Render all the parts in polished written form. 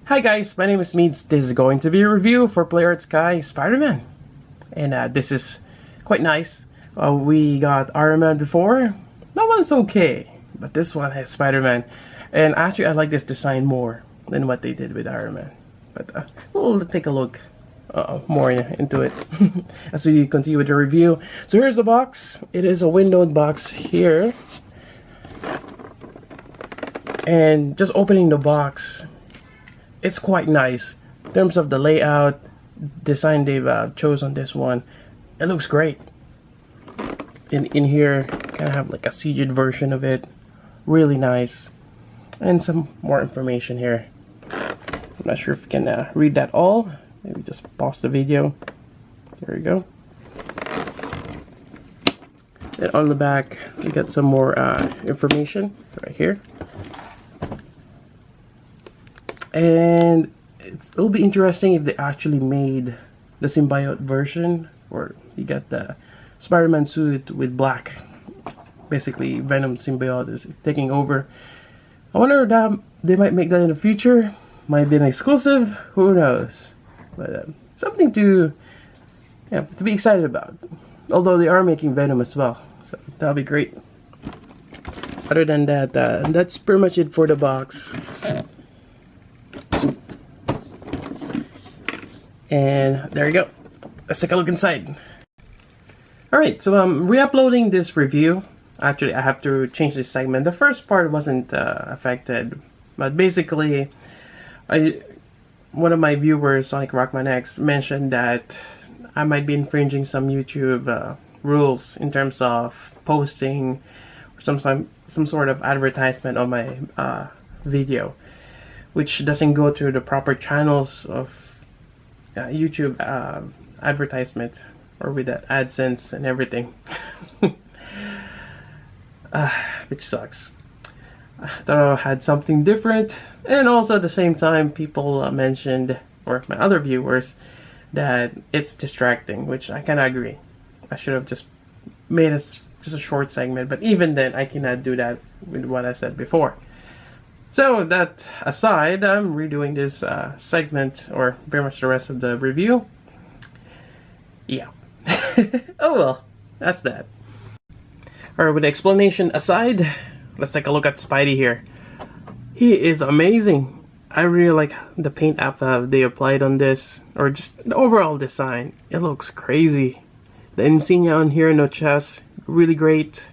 Hi guys, my name is Meads. This is going to be a review for Play Arts Guy Spider-Man. And this is quite nice. We got Iron Man before. That one's okay, but this one has Spider-Man. And actually I like this design more than what they did with Iron Man. But we'll take a look more into it as we continue with the review. So here's the box. It is a windowed box here. And just opening the box, it's quite nice in terms of the layout design they've chose on this one. It looks great. In here, kind of have like a CG'd version of it. Really nice. And some more information here. I'm not sure if you can read that all. Maybe just pause the video. There you go. Then on the back, we got some more information right here. And it'll be interesting if they actually made the symbiote version, or you got the Spider-Man suit with black. Basically, Venom symbiote is taking over. I wonder if they might make that in the future. Might be an exclusive. Who knows? But something to be excited about. Although they are making Venom as well, so that'll be great. Other than that, that's pretty much it for the box. And there you go. Let's take a look inside. Alright, so I'm re-uploading this review. Actually, I have to change this segment. The first part wasn't affected, but basically, one of my viewers, Sonic Rockman X, mentioned that I might be infringing some YouTube rules in terms of posting or some sort of advertisement on my video, which doesn't go through the proper channels of YouTube advertisement, or with that AdSense and everything. Which sucks. I thought I had something different, and also at the same time people mentioned, or my other viewers, that it's distracting, which I kind of agree. I should have just made just a short segment, but even then I cannot do that with what I said before. So that aside, I'm redoing this segment, or pretty much the rest of the review. Yeah. Oh well, that's that. Alright, with the explanation aside, let's take a look at Spidey here. He is amazing. I really like the paint app they applied on this, or just the overall design. It looks crazy. The insignia on here, no chest, really great.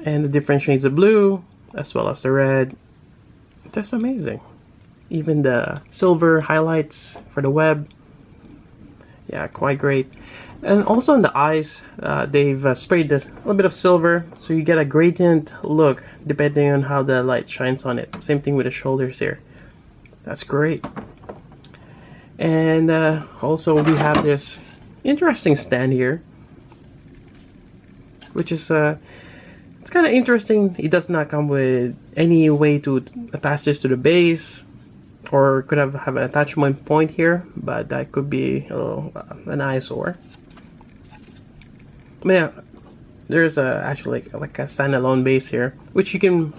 And the different shades of blue, as well as the red. That's amazing. Even the silver highlights for the web. Yeah, quite great. And also on the eyes, they've sprayed this a little bit of silver, so you get a gradient look depending on how the light shines on it. Same thing with the shoulders here. That's great. And also we have this interesting stand here, which is it's kind of interesting. It does not come with any way to attach this to the base, or could have an attachment point here, but that could be a little, an eyesore. But yeah, there's actually like a standalone base here, which you can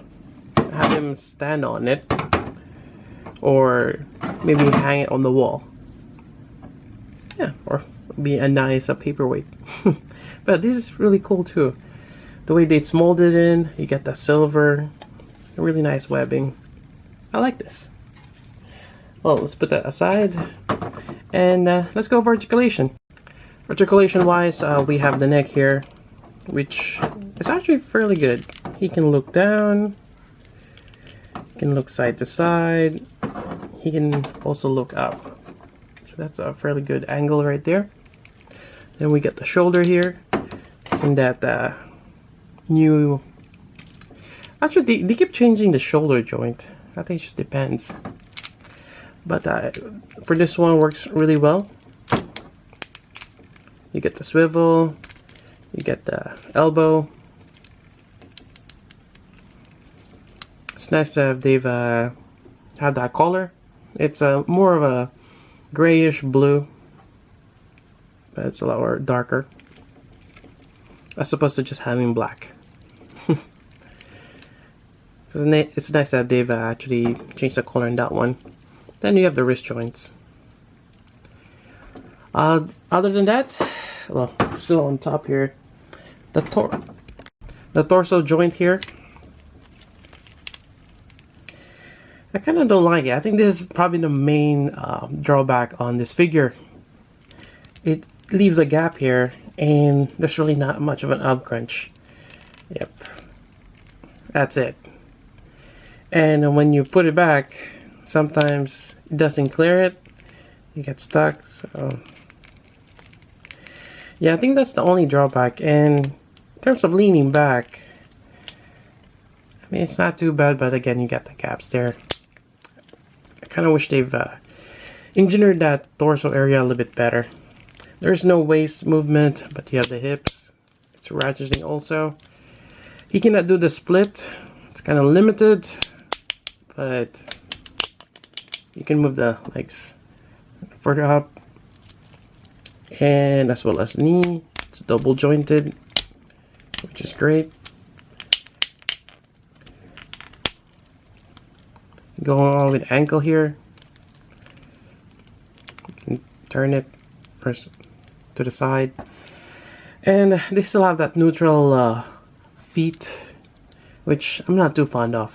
have him stand on it, or maybe hang it on the wall. Yeah, or be a nice paperweight. But this is really cool too. The way it's molded in, you get the silver, really nice webbing. I like this. Well, let's put that aside, and let's go over articulation. Articulation wise, we have the neck here, which is actually fairly good. He can look down, he can look side to side, he can also look up. So that's a fairly good angle right there. Then we get the shoulder here. It's in that new... Actually, they keep changing the shoulder joint. I think it just depends. But for this one, works really well. You get the swivel, you get the elbow. It's nice that they've had that color. It's more of a grayish blue, but it's a lot more darker, as opposed to just having black. So it's nice that they've actually changed the color in that one. Then you have the wrist joints. Other than that, well, still on top here, the torso joint here. I kind of don't like it. I think this is probably the main drawback on this figure. It leaves a gap here, and there's really not much of an ab crunch. Yep, that's it. And when you put it back, sometimes it doesn't clear it. You get stuck. So yeah, I think that's the only drawback. And in terms of leaning back, I mean, it's not too bad, but again, you got the gaps there. I kind of wish they've engineered that torso area a little bit better. There's no waist movement, but you have the hips. It's ratcheting also. He cannot do the split. It's kind of limited, but you can move the legs further up. And as well as knee. It's double jointed, which is great. Going on with ankle here. You can turn it first to the side. And they still have that neutral feet, which I'm not too fond of.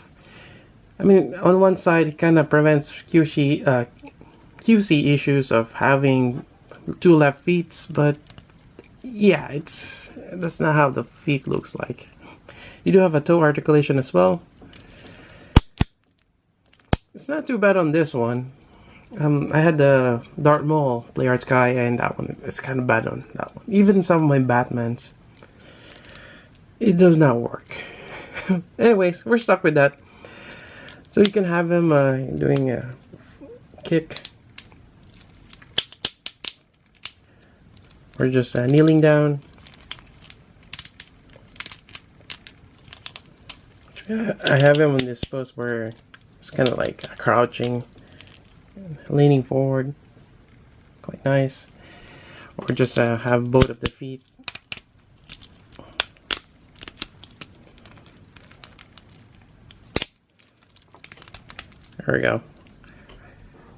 I mean, on one side, it kind of prevents QC issues of having two left feet, but yeah, that's not how the feet looks like. You do have a toe articulation as well. It's not too bad on this one. I had the Darth Maul Play Arts guy, and that one is kind of bad on that one. Even some of my Batmans, it does not work. Anyways, we're stuck with that. So you can have him doing a kick, or just kneeling down. I have him in this pose where it's kind of like crouching, leaning forward, quite nice. Or just have both of the feet. There we go.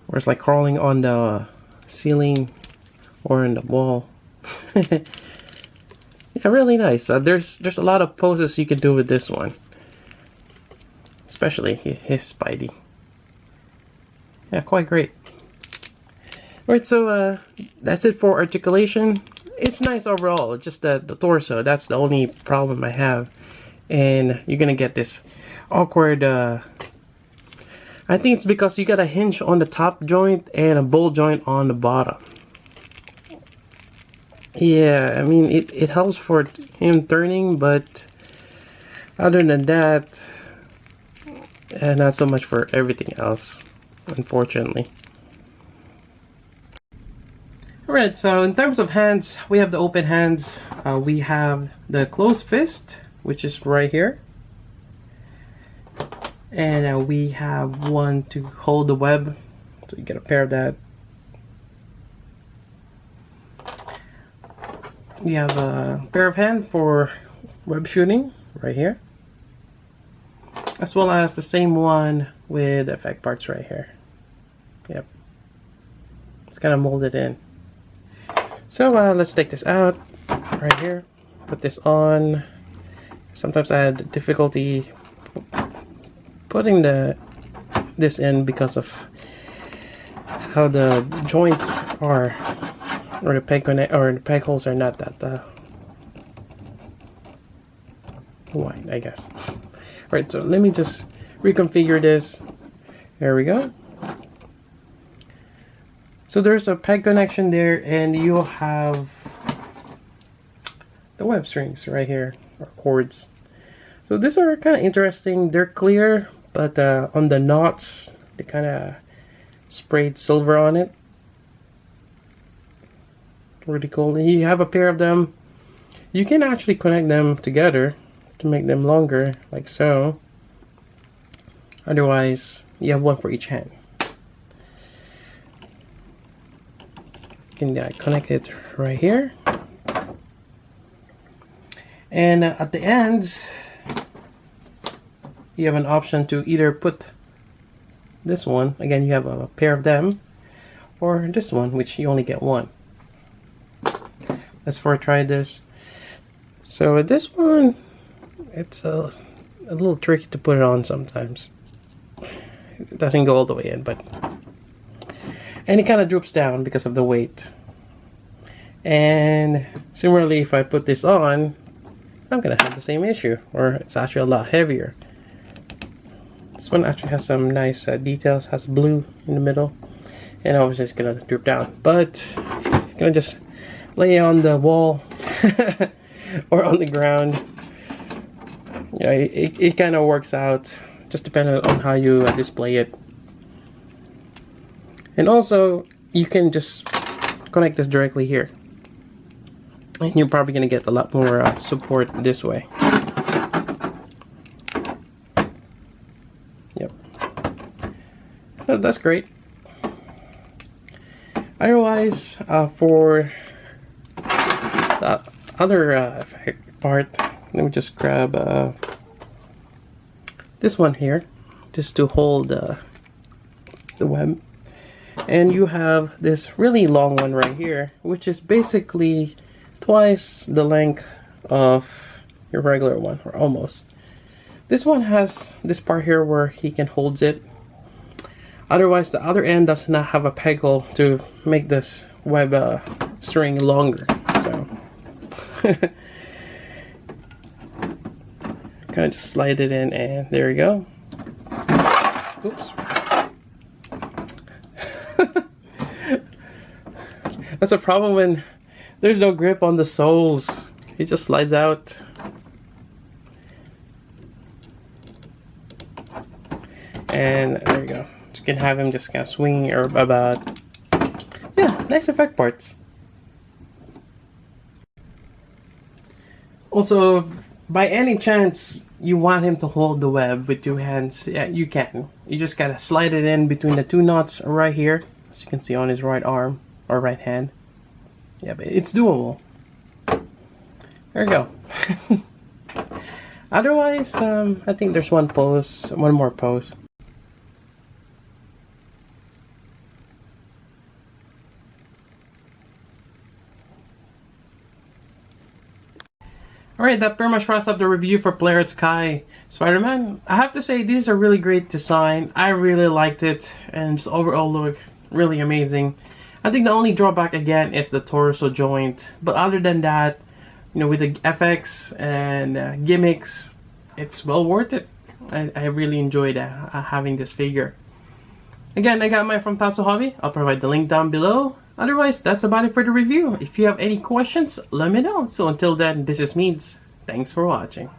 Or it's like crawling on the ceiling or in the wall. Yeah, really nice. There's a lot of poses you can do with this one, especially his Spidey. Yeah, quite great. Alright, so that's it for articulation. It's nice overall. It's just the torso, that's the only problem I have. And you're gonna get this awkward I think it's because you got a hinge on the top joint and a ball joint on the bottom. Yeah, I mean, it helps for him turning, but other than that, not so much for everything else, unfortunately. Alright, so in terms of hands, we have the open hands. We have the closed fist, which is right here. And we have one to hold the web, so you get a pair of that. We have a pair of hands for web shooting right here, as well as the same one with effect parts right here. Yep, it's kind of molded in. So let's take this out right here, put this on. Sometimes I had difficulty putting this in because of how the joints are, or the peg holes are not that wide, I guess. Alright, so let me just reconfigure this. There we go. So there's a peg connection there, and you'll have the web strings right here, or cords. So these are kind of interesting. They're clear, but on the knots, they kind of sprayed silver on it. Really cool. And you have a pair of them. You can actually connect them together to make them longer, like so. Otherwise, you have one for each hand. You can connect it right here. And at the ends, you have an option to either put this one, again you have a pair of them, or this one, which you only get one. Let's try this. So this one, it's a little tricky to put it on sometimes. It doesn't go all the way in, but and it kind of droops down because of the weight. And similarly, if I put this on, I'm gonna have the same issue, or it's actually a lot heavier. This one actually has some nice details, has blue in the middle, and I was just gonna droop down. But I'm gonna just lay it on the wall or on the ground. Yeah, it kind of works out, just depending on how you display it. And also, you can just connect this directly here, and you're probably gonna get a lot more support this way. Yep. So that's great. Otherwise, for the other part, let me just grab this one here, just to hold the web. And you have this really long one right here, which is basically twice the length of your regular one, or almost. This one has this part here where he can hold it. Otherwise, the other end does not have a peg hole to make this web string longer. So kind of just slide it in, and there you go. Oops. That's a problem when there's no grip on the soles. It just slides out. And there you go. You can have him just kind of swing or about. Yeah, nice effect parts. Also, by any chance you want him to hold the web with two hands, yeah, you can. You just gotta slide it in between the two knots right here, as you can see on his right arm or right hand. Yeah, but it's doable. There you go. Otherwise, I think there's one more pose. Alright, that pretty much wraps up the review for Player Sky Spider-Man. I have to say, this is a really great design. I really liked it, and just overall look really amazing. I think the only drawback again is the torso joint, but other than that, you know, with the FX and gimmicks, it's well worth it. I really enjoyed having this figure. Again, I got mine from Tatsu Hobby. I'll provide the link down below. Otherwise, that's about it for the review. If you have any questions, let me know. So until then, this is Meads. Thanks for watching.